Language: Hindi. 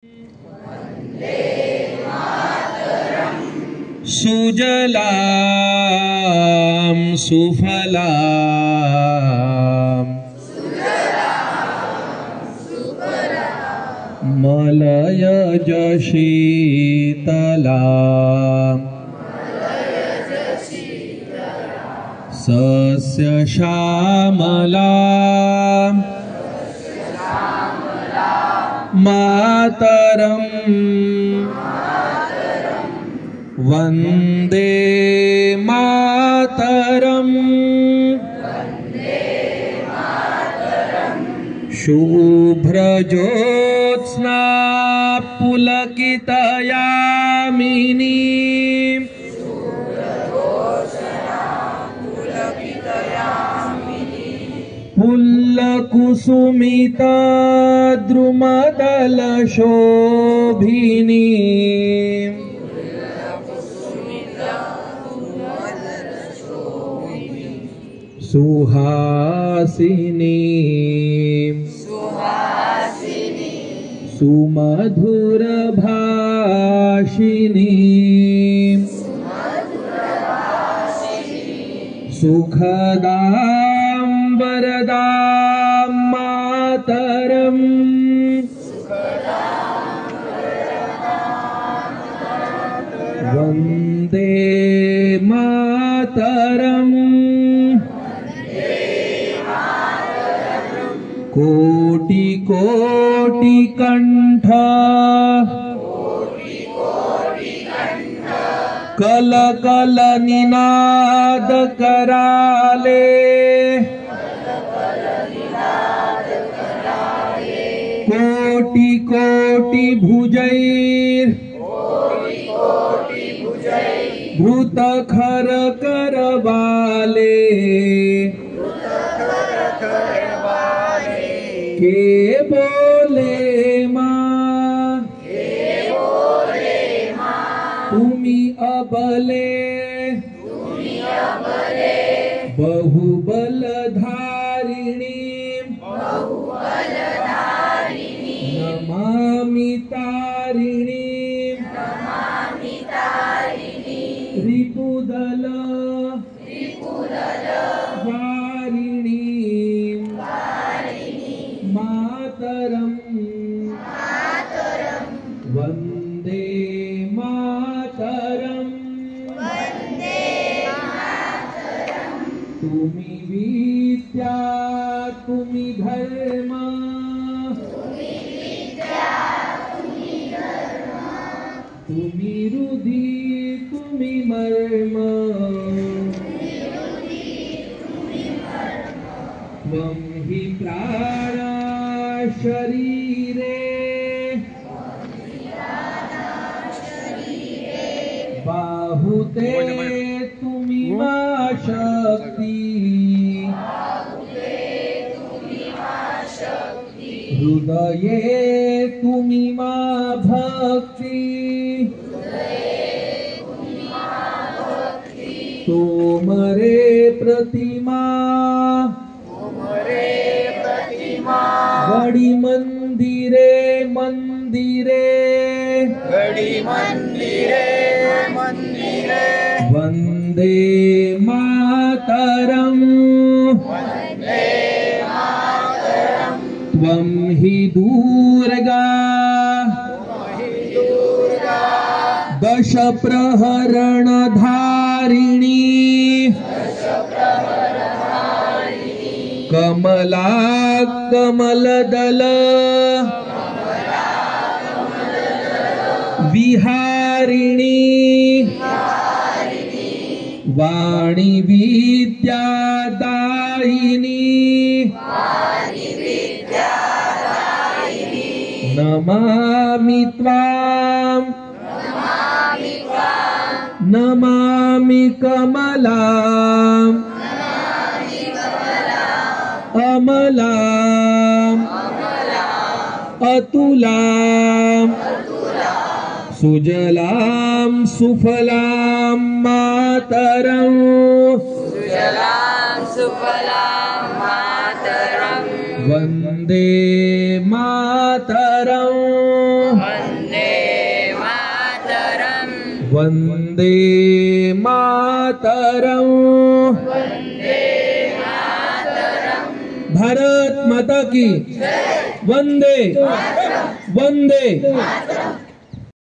सुजलां सुफलां मलयज शीतलां सस्यश्यामलां मातरं वन्दे मातरम्। शुभ्रज्योत्स्ना पुलकितयामिनी पुल्लकुसुमिता द्रुमदलशोभिनी सुहासिनी सुमधुरभाषिणी सुखदां वरदां मातरम्। वन्दे मातरम्। कोटि कोटि कंठ कल कल निनाद कराले कोटि कोटि भुजैर भृत खर करवाले के बोले माँ तुमी अबले बहुबल धारिणी नमामि तारिणी रिपुदल वारिणी मातरम्। वन्दे मातरम्। तुमी विद्या तुमी धर्म तुमी रुधि तुमी मर्म त्वं हि प्राणा शरीरे बाहुते तुमी मा शक्ति हृदये तुमी मा भक्ति तोमरे प्रतिमा गड़ी मंदिरे मंदिरे वन्दे मातरम्। त्वं हि दुर्गा दश प्रहरण धारिणी कमला कमलदल विहारिणी वाणी विद्यादायिनी नमामि त्वाम् नमामि कमलाम् अमलाम् अतुलाम् सुजलां सुफलां मातरम्। वन्दे मातरम्। वंदे मातरम। भारत माता की वंदे वंदे